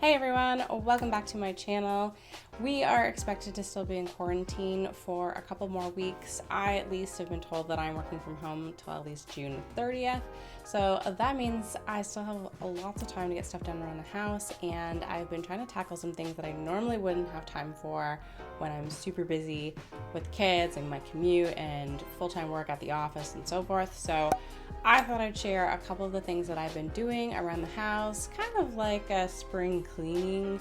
Hey everyone, welcome back to my channel. We are expected to still be in quarantine for a couple more weeks. I at least have been told that I'm working from home till at least June 30th. So that means I still have lots of time to get stuff done around the house, and I've been trying to tackle some things that I normally wouldn't have time for when I'm super busy with kids and my commute and full-time work at the office and so forth. So I thought I'd share a couple of the things that I've been doing around the house, kind of like a spring cleaning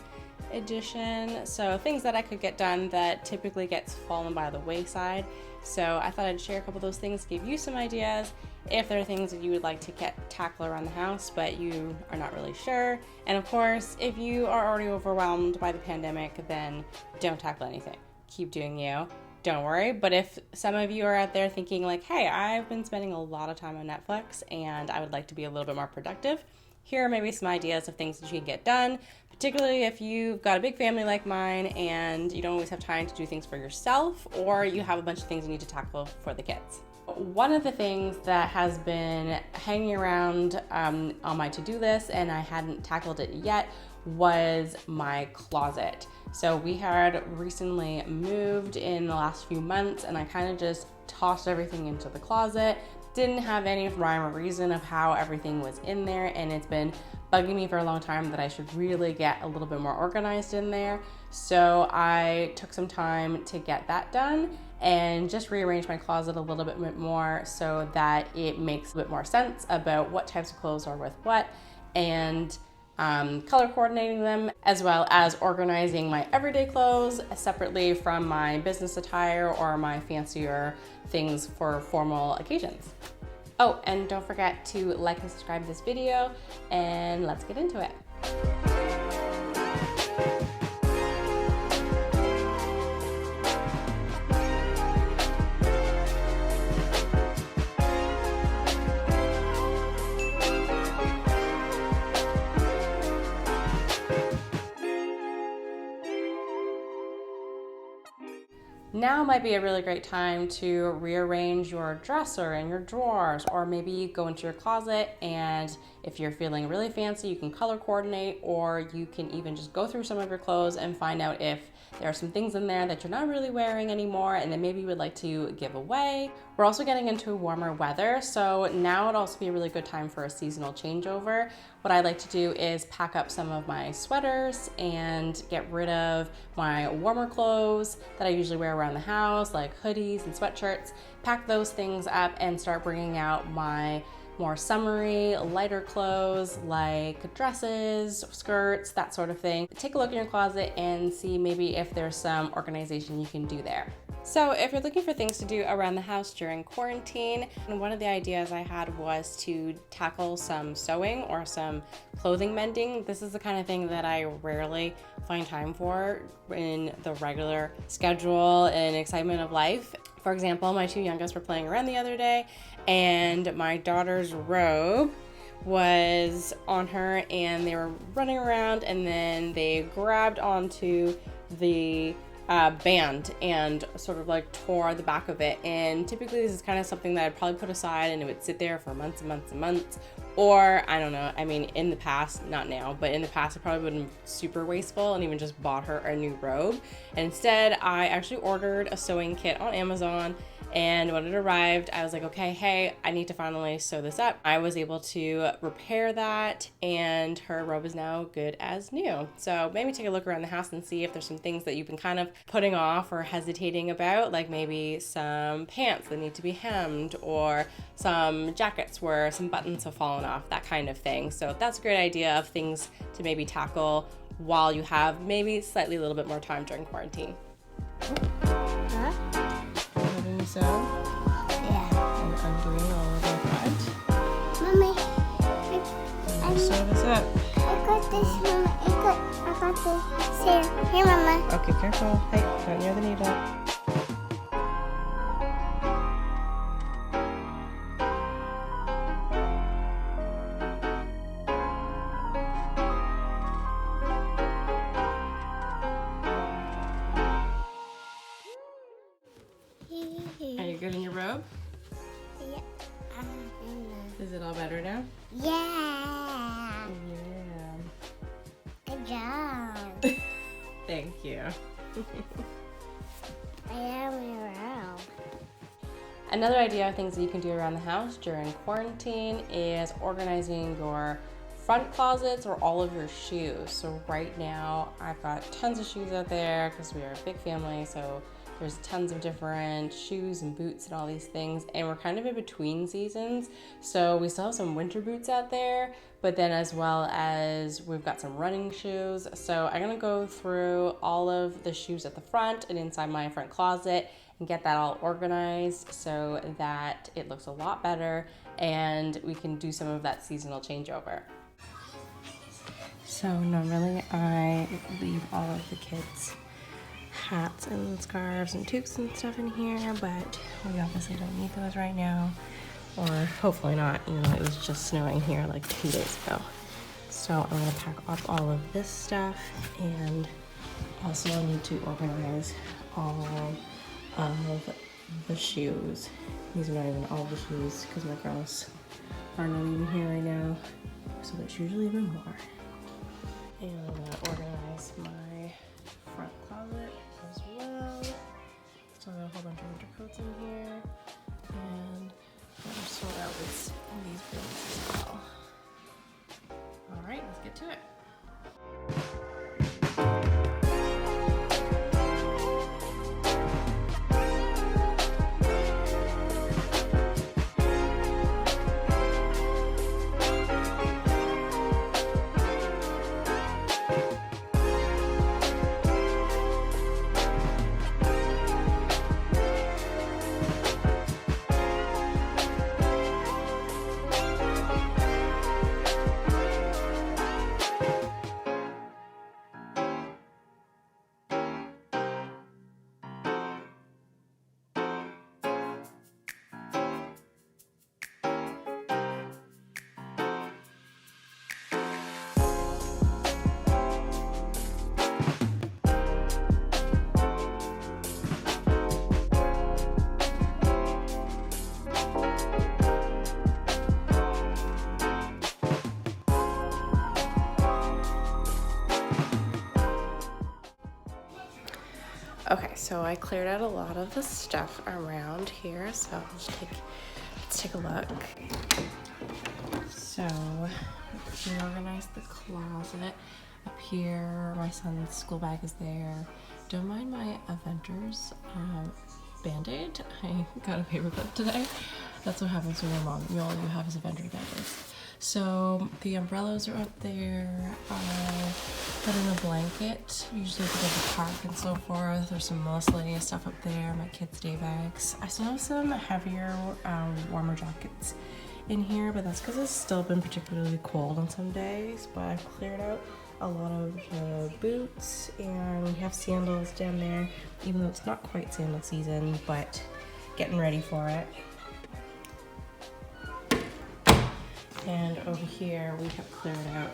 edition. So things that I could get done that typically gets fallen by the wayside. So I thought I'd share a couple of those things, give you some ideas if there are things that you would like to tackle around the house, but you are not really sure. And of course, if you are already overwhelmed by the pandemic, then don't tackle anything. Keep doing you. Don't worry. But if some of you are out there thinking like, hey, I've been spending a lot of time on Netflix and I would like to be a little bit more productive, here are maybe some ideas of things that you can get done, particularly if you've got a big family like mine and you don't always have time to do things for yourself, or you have a bunch of things you need to tackle for the kids. One of the things that has been hanging around on my to-do list, and I hadn't tackled it yet, was my closet. So we had recently moved in the last few months, and I kind of just tossed everything into the closet. Didn't have any rhyme or reason of how everything was in there, and it's been bugging me for a long time that I should really get a little bit more organized in there. So I took some time to get that done and just rearrange my closet a little bit more so that it makes a bit more sense about what types of clothes are with what, and color coordinating them, as well as organizing my everyday clothes separately from my business attire or my fancier things for formal occasions. Oh, and don't forget to like and subscribe to this video, and let's get into it. Now might be a really great time to rearrange your dresser and your drawers, or maybe go into your closet, and if you're feeling really fancy, you can color coordinate, or you can even just go through some of your clothes and find out if there are some things in there that you're not really wearing anymore and that maybe you would like to give away. We're also getting into warmer weather, so now would also be a really good time for a seasonal changeover. What I like to do is pack up some of my sweaters and get rid of my warmer clothes that I usually wear around the house, like hoodies and sweatshirts. Pack those things up and start bringing out my more summery, lighter clothes like dresses, skirts, that sort of thing. Take a look in your closet and see maybe if there's some organization you can do there. So if you're looking for things to do around the house during quarantine, one of the ideas I had was to tackle some sewing or some clothing mending. This is the kind of thing that I rarely find time for in the regular schedule and excitement of life. For example, my two youngest were playing around the other day, and my daughter's robe was on her, and they were running around, and then they grabbed onto the band and sort of like tore the back of it. And typically this is kind of something that I'd probably put aside and it would sit there for months and months and months. Or I don't know, I mean, in the past, not now, but in the past I probably would have been super wasteful and even just bought her a new robe. And instead I actually ordered a sewing kit on Amazon, and when it arrived, I was like, okay, hey, I need to finally sew this up. I was able to repair that, and her robe is now good as new. So maybe take a look around the house and see if there's some things that you've been kind of putting off or hesitating about, like maybe some pants that need to be hemmed, or some jackets where some buttons have fallen off, that kind of thing. So that's a great idea of things to maybe tackle while you have maybe slightly a little bit more time during quarantine. Huh? So, Yeah. and undoing all of the front. Mommy, And sew this up. I got this, Mama. I got this. Here, Mama. Okay, careful. Hey, don't near the needle. Are you good in your robe? Yeah. Is it all better now? Yeah. Yeah. Good job. Thank you. I am around. Another idea of things that you can do around the house during quarantine is organizing your front closets or all of your shoes. So right now I've got tons of shoes out there because we are a big family, so there's tons of different shoes and boots and all these things, and we're kind of in between seasons, so we still have some winter boots out there, but then as well as we've got some running shoes. So I'm gonna go through all of the shoes at the front and inside my front closet and get that all organized so that it looks a lot better and we can do some of that seasonal changeover. So normally I leave all of the kids' hats and scarves and toques and stuff in here, but we obviously don't need those right now, or hopefully not. You know, it was just snowing here like 2 days ago. So I'm gonna pack up all of this stuff, and also I need to organize all of the shoes. These are not even all the shoes because my girls are not even here right now, so there's usually even more. And I'm gonna organize my front closet as well. So I got a whole bunch of winter coats in here, and I'm gonna sort out what's in these bins as well. All right, let's get to it. Okay, so I cleared out a lot of the stuff around here, so let's take a look. So, reorganized the closet. Up here, my son's school bag is there. Don't mind my Avengers Band-Aid. I got a paperclip today. That's what happens when your mom, all you have is Avengers Band-Aids. So the umbrellas are up there. I put in a blanket, usually to go to the park and so forth. There's some miscellaneous stuff up there, my kids' day bags. I still have some heavier, warmer jackets in here, but that's because it's still been particularly cold on some days. But I've cleared out a lot of boots, and we have sandals down there, even though it's not quite sandal season, but getting ready for it. And over here we have cleared out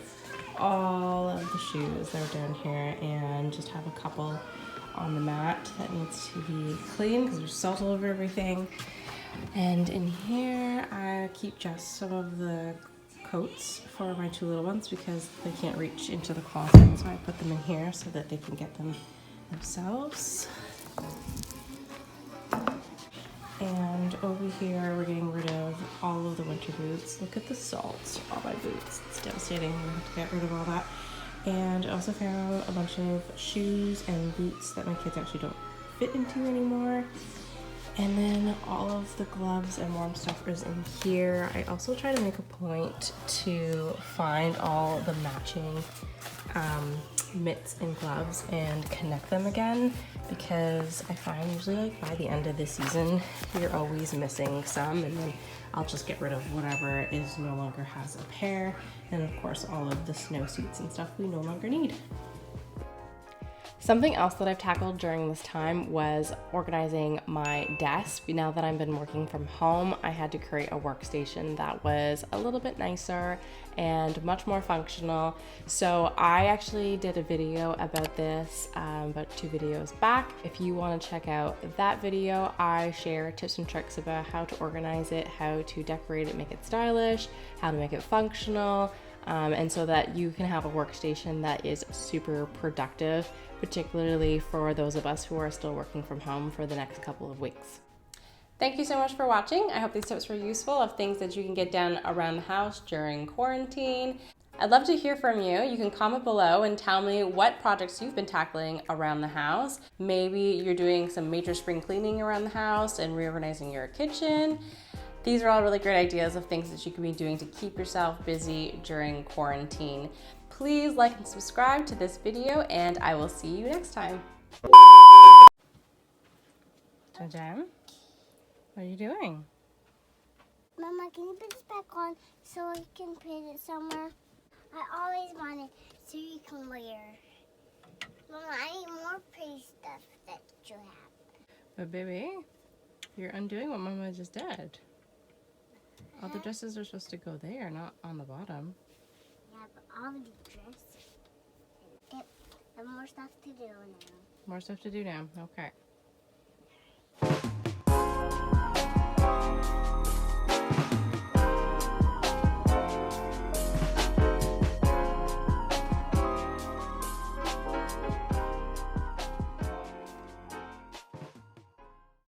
all of the shoes that are down here, and just have a couple on the mat that needs to be clean because there's salt all over everything. And in here I keep just some of the coats for my two little ones because they can't reach into the closet, so I put them in here so that they can get them themselves. And over here we're getting rid of all of the winter boots. Look at the salt on my boots. It's devastating. We have to get rid of all that. And I also found a bunch of shoes and boots that my kids actually don't fit into anymore. And then all of the gloves and warm stuff is in here. I also try to make a point to find all the matching mitts and gloves and connect them again, because I find usually like by the end of the season you're always missing some, and then I'll just get rid of whatever is no longer has a pair, and of course all of the snow suits and stuff we no longer need. Something else that I've tackled during this time was organizing my desk. Now that I've been working from home, I had to create a workstation that was a little bit nicer and much more functional. So I actually did a video about this about 2 videos back. If you want to check out that video, I share tips and tricks about how to organize it, how to decorate it, make it stylish, how to make it functional. and so that you can have a workstation that is super productive, particularly for those of us who are still working from home for the next couple of weeks. Thank you so much for watching. I hope these tips were useful of things that you can get done around the house during quarantine. I'd love to hear from you. You can comment below and tell me what projects you've been tackling around the house. Maybe you're doing some major spring cleaning around the house and reorganizing your kitchen. These are all really great ideas of things that you can be doing to keep yourself busy during quarantine. Please like and subscribe to this video, and I will see you next time. Jen, what are you doing? Mama, can you put this back on so I can put it somewhere? I always wanted so you can wear. Mama, I need more pretty stuff that you have. But baby, you're undoing what Mama just did. All the dresses are supposed to go there, not on the bottom. Yeah, but all the dresses. Yep, I have more stuff to do now. More stuff to do now. Okay.